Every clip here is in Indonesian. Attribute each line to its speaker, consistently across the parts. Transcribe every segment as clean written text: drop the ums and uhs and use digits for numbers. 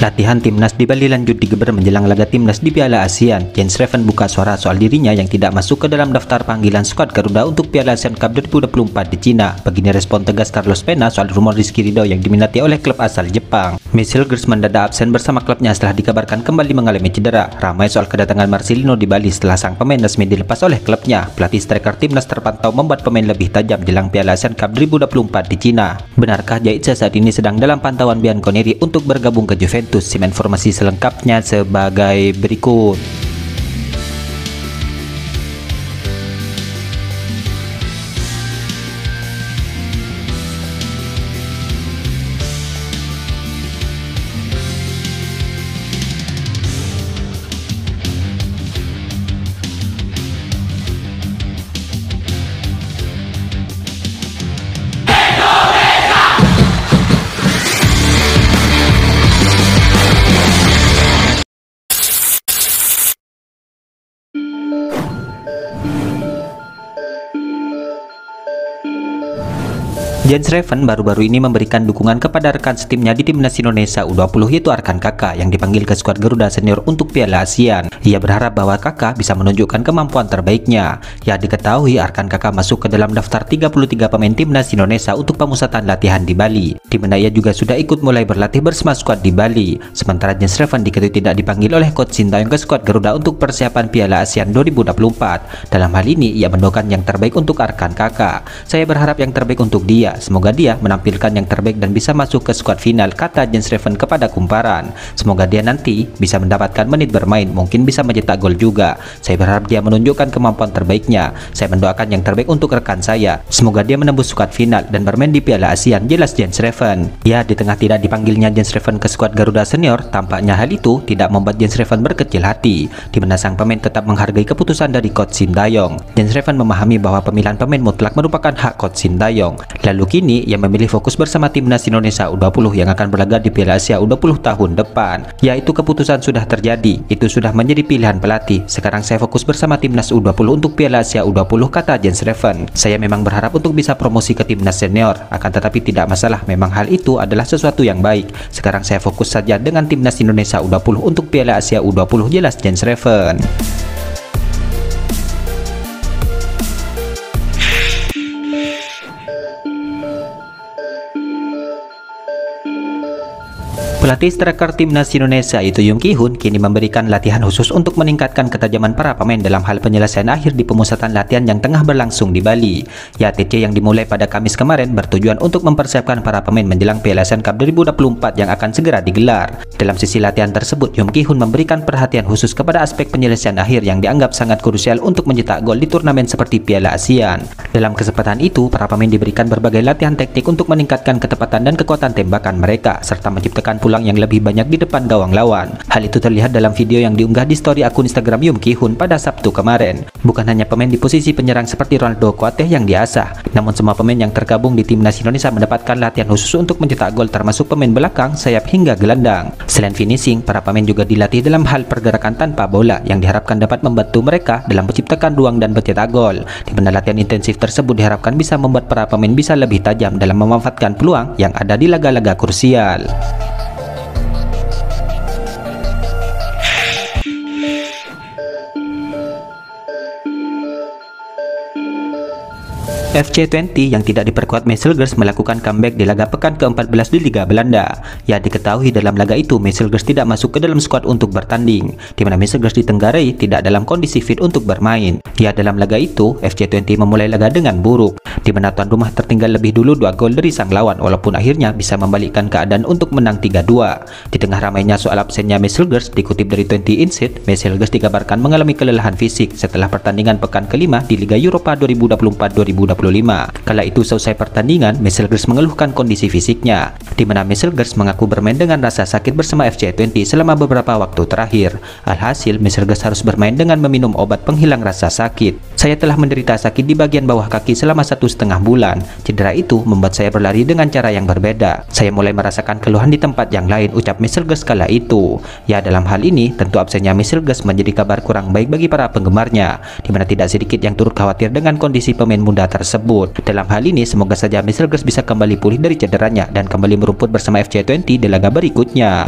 Speaker 1: Latihan timnas di Bali lanjut digeber menjelang laga timnas di Piala ASEAN. Jens Schreven buka suara soal dirinya yang tidak masuk ke dalam daftar panggilan skuad Garuda untuk Piala ASEAN Cup 2024 di Cina. Begini respon tegas Carlos Pena soal rumor Rizky Ridho yang diminati oleh klub asal Jepang. Meiselgers mendadak absen bersama klubnya setelah dikabarkan kembali mengalami cedera. Ramai soal kedatangan Marcelino di Bali setelah sang pemain resmi dilepas oleh klubnya. Pelatih striker timnas terpantau membuat pemain lebih tajam jelang Piala ASEAN Cup 2024 di Cina. Benarkah Jaitse saat ini sedang dalam pantauan Bianconeri untuk bergabung ke Juventus? Simak informasi selengkapnya sebagai berikut. Jens Schreven baru-baru ini memberikan dukungan kepada rekan setimnya di timnas Indonesia U20 yaitu Arkan Kakak yang dipanggil ke skuad Garuda Senior untuk Piala ASEAN. Ia berharap bahwa Kakak bisa menunjukkan kemampuan terbaiknya. Ya diketahui Arkan Kakak masuk ke dalam daftar 33 pemain timnas Indonesia untuk pemusatan latihan di Bali, di mana ia juga sudah ikut mulai berlatih bersama skuad di Bali. Sementara Jens Schreven diketahui tidak dipanggil oleh coach Sintayong ke skuad Garuda untuk persiapan Piala ASEAN 2024. Dalam hal ini ia mendoakan yang terbaik untuk Arkan Kakak. Saya berharap yang terbaik untuk dia. Semoga dia menampilkan yang terbaik dan bisa masuk ke skuad final, kata Jens Schreven kepada Kumparan. Semoga dia nanti bisa mendapatkan menit bermain, mungkin bisa mencetak gol juga. Saya berharap dia menunjukkan kemampuan terbaiknya. Saya mendoakan yang terbaik untuk rekan saya. Semoga dia menembus skuad final dan bermain di Piala ASEAN, jelas Jens Schreven. Ya, di tengah tidak dipanggilnya Jens Schreven ke skuad Garuda Senior, tampaknya hal itu tidak membuat Jens Schreven berkecil hati, di mana sang pemain tetap menghargai keputusan dari coach Sintayong. Jens Schreven memahami bahwa pemilihan pemain mutlak merupakan hak coach Sintayong. Lalu kini ia memilih fokus bersama timnas Indonesia U20 yang akan berlaga di Piala Asia U20 tahun depan. Yaitu keputusan sudah terjadi, itu sudah menjadi pilihan pelatih. Sekarang saya fokus bersama timnas U20 untuk Piala Asia U20, kata Jens Schreven. Saya memang berharap untuk bisa promosi ke timnas senior, akan tetapi tidak masalah, memang hal itu adalah sesuatu yang baik. Sekarang saya fokus saja dengan timnas Indonesia U20 untuk Piala Asia U20, jelas Jens Schreven. Pelatih striker timnas Indonesia yaitu Yoon Ki-hoon kini memberikan latihan khusus untuk meningkatkan ketajaman para pemain dalam hal penyelesaian akhir di pemusatan latihan yang tengah berlangsung di Bali. Ya, TC yang dimulai pada Kamis kemarin bertujuan untuk mempersiapkan para pemain menjelang Piala ASEAN Cup 2024 yang akan segera digelar. Dalam sisi latihan tersebut, Yoon Ki-hoon memberikan perhatian khusus kepada aspek penyelesaian akhir yang dianggap sangat krusial untuk mencetak gol di turnamen seperti Piala ASEAN. Dalam kesempatan itu, para pemain diberikan berbagai latihan teknik untuk meningkatkan ketepatan dan kekuatan tembakan mereka serta menciptakan peluang yang lebih banyak di depan gawang lawan. Hal itu terlihat dalam video yang diunggah di story akun Instagram Yoon Ki-hoon pada Sabtu kemarin. Bukan hanya pemain di posisi penyerang seperti Ronaldo Kuateh yang diasah, namun semua pemain yang tergabung di timnas Indonesia mendapatkan latihan khusus untuk mencetak gol, termasuk pemain belakang, sayap hingga gelandang. Selain finishing, para pemain juga dilatih dalam hal pergerakan tanpa bola yang diharapkan dapat membantu mereka dalam menciptakan ruang dan mencetak gol. Di mana latihan intensif tersebut diharapkan bisa membuat para pemain bisa lebih tajam dalam memanfaatkan peluang yang ada di laga-laga krusial. FC20 yang tidak diperkuat Meiselgers melakukan comeback di laga pekan ke-14 di Liga Belanda. Ya, diketahui dalam laga itu Meiselgers tidak masuk ke dalam skuad untuk bertanding, di mana Meiselgers ditenggarai tidak dalam kondisi fit untuk bermain. Ya, dalam laga itu FC20 memulai laga dengan buruk, di mana tuan rumah tertinggal lebih dulu 2 gol dari sang lawan walaupun akhirnya bisa membalikkan keadaan untuk menang 3-2. Di tengah ramainya soal absennya Meiselgers, dikutip dari 20 Insight, Meiselgers dikabarkan mengalami kelelahan fisik setelah pertandingan pekan kelima di Liga Eropa 2024-2025. Kala itu selesai pertandingan, Meiselgers mengeluhkan kondisi fisiknya, di mana Meiselgers mengaku bermain dengan rasa sakit bersama FC20 selama beberapa waktu terakhir. Alhasil, Meiselgers harus bermain dengan meminum obat penghilang rasa sakit. Saya telah menderita sakit di bagian bawah kaki selama 1,5 bulan. Cedera itu membuat saya berlari dengan cara yang berbeda. Saya mulai merasakan keluhan di tempat yang lain, ucap Meiselgers kala itu. Ya, dalam hal ini tentu absennya Meiselgers menjadi kabar kurang baik bagi para penggemarnya, di mana tidak sedikit yang turut khawatir dengan kondisi pemain muda tersebut. Dalam hal ini, semoga saja Meiselgers bisa kembali pulih dari cederanya dan kembali merumput bersama FC20 di laga berikutnya.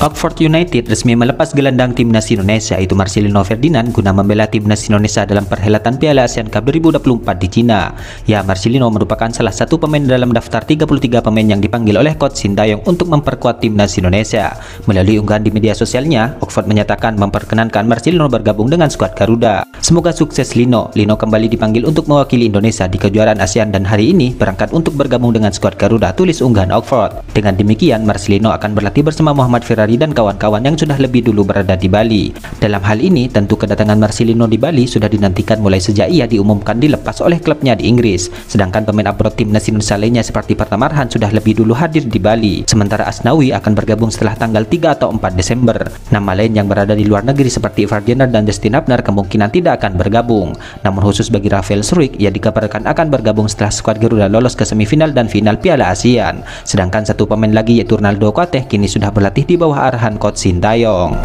Speaker 1: Oxford United resmi melepas gelandang timnas Indonesia itu Marcelino Ferdinand guna membela timnas Indonesia dalam perhelatan Piala Asian Cup 2024 di Cina. Ya, Marcelino merupakan salah satu pemain dalam daftar 33 pemain yang dipanggil oleh Coach Sintayong untuk memperkuat timnas Indonesia. Melalui unggahan di media sosialnya, Oxford menyatakan memperkenankan Marcelino bergabung dengan skuad Garuda. Semoga sukses Lino. Lino kembali dipanggil untuk mewakili Indonesia di kejuaraan ASEAN dan hari ini berangkat untuk bergabung dengan skuad Garuda, tulis unggahan Oxford. Dengan demikian, Marcelino akan berlatih bersama Muhammad Ferrari dan kawan-kawan yang sudah lebih dulu berada di Bali. Dalam hal ini, tentu kedatangan Marcelino di Bali sudah dinantikan mulai sejak ia diumumkan dilepas oleh klubnya di Inggris. Sedangkan pemain abroad timnas Indonesia lainnya seperti Pratama Arhan sudah lebih dulu hadir di Bali. Sementara Asnawi akan bergabung setelah tanggal 3 atau 4 Desember. Nama lain yang berada di luar negeri seperti Ferdinand dan Justin Abner kemungkinan tidak akan bergabung. Namun khusus bagi Rafael Struijk, ia dikabarkan akan bergabung setelah skuad Garuda lolos ke semifinal dan final Piala ASEAN. Sedangkan satu pemain lagi yaitu Ronaldo Kuateh kini sudah berlatih di bawah arahan Coach Sintayong.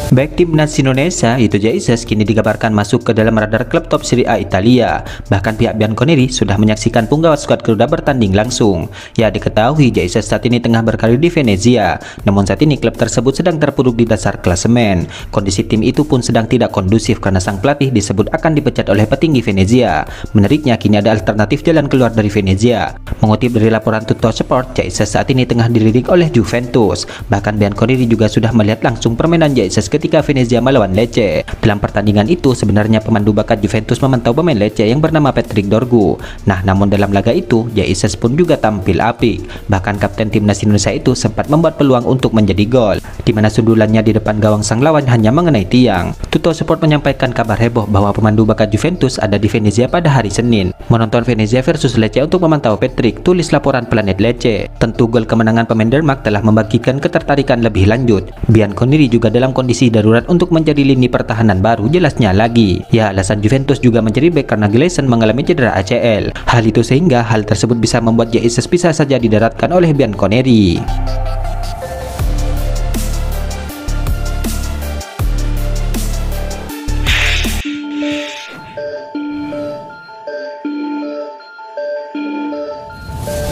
Speaker 1: Baik timnas Indonesia itu Jesus kini dikabarkan masuk ke dalam radar klub top Serie A Italia. Bahkan pihak Bianconeri sudah menyaksikan punggawa skuad Garuda bertanding langsung. Ya, diketahui Jesus saat ini tengah berkarir di Venezia. Namun saat ini klub tersebut sedang terpuruk di dasar klasemen. Kondisi tim itu pun sedang tidak kondusif karena sang pelatih disebut akan dipecat oleh petinggi Venezia. Menariknya kini ada alternatif jalan keluar dari Venezia. Mengutip dari laporan Tutto Sport, Jesus saat ini tengah dilirik oleh Juventus. Bahkan Bianconeri juga sudah melihat langsung permainan Jesus ketika Venezia melawan Lecce. Dalam pertandingan itu sebenarnya pemandu bakat Juventus memantau pemain Lecce yang bernama Patrick Dorgu. Nah, namun dalam laga itu Jesus pun juga tampil apik. Bahkan kapten timnas Indonesia itu sempat membuat peluang untuk menjadi gol, di mana sundulannya di depan gawang sang lawan hanya mengenai tiang. Tutto Sport menyampaikan kabar heboh bahwa pemandu bakat Juventus ada di Venezia pada hari Senin, menonton Venezia versus Lecce untuk memantau Patrick, tulis laporan Planet Lecce. Tentu gol kemenangan pemain Denmark telah membagikan ketertarikan lebih lanjut. Bianconeri juga dalam kondisi darurat untuk menjadi lini pertahanan baru, jelasnya lagi. Ya, alasan Juventus juga mencari bek karena Gleason mengalami cedera ACL. Hal itu sehingga hal tersebut bisa membuat Jesus bisa saja didaratkan oleh Bianconeri.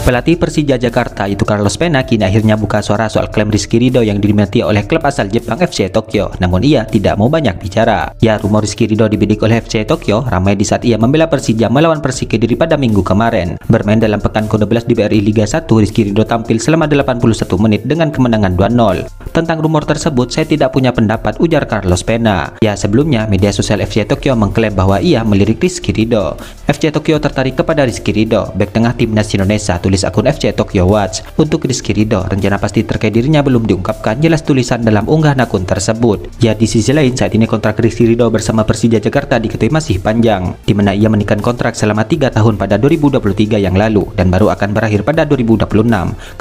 Speaker 1: Pelatih Persija Jakarta itu Carlos Pena kini akhirnya buka suara soal klaim Rizky Ridho yang diminati oleh klub asal Jepang FC Tokyo. Namun ia tidak mau banyak bicara. Ya, rumor Rizky Ridho dibidik oleh FC Tokyo ramai di saat ia membela Persija melawan Persik Kediri pada minggu kemarin. Bermain dalam pekan ke-12 di BRI Liga 1, Rizky Ridho tampil selama 81 menit dengan kemenangan 2-0. Tentang rumor tersebut, saya tidak punya pendapat, ujar Carlos Pena. Ya, sebelumnya media sosial FC Tokyo mengklaim bahwa ia melirik Rizky Ridho. FC Tokyo tertarik kepada Rizky Ridho, bek tengah timnas Indonesia, tulis akun FC Tokyo Watch. Untuk Rizky Ridho, rencana pasti terkait dirinya belum diungkapkan, jelas tulisan dalam unggahan akun tersebut. Ya, di sisi lain, saat ini kontrak Rizky Ridho bersama Persija Jakarta diketahui masih panjang, di mana ia menikah kontrak selama 3 tahun pada 2023 yang lalu dan baru akan berakhir pada 2026.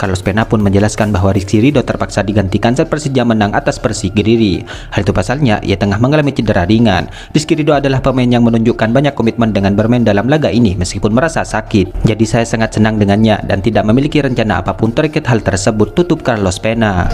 Speaker 1: Carlos Pena pun menjelaskan bahwa Rizky Ridho terpaksa digantikan saat Persija menang atas Persik Kediri. Hal itu pasalnya ia tengah mengalami cedera ringan. Rizky Ridho adalah pemain yang menunjukkan banyak komitmen dengan bermain dalam laga ini meskipun merasa sakit. Jadi saya sangat senang dengannya dan tidak memiliki rencana apapun terkait hal tersebut, tutup Carlos Pena.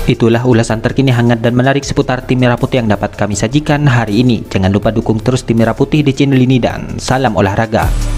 Speaker 1: Itulah ulasan terkini hangat dan menarik seputar tim Merah Putih yang dapat kami sajikan hari ini. Jangan lupa dukung terus tim Merah Putih di channel ini dan salam olahraga.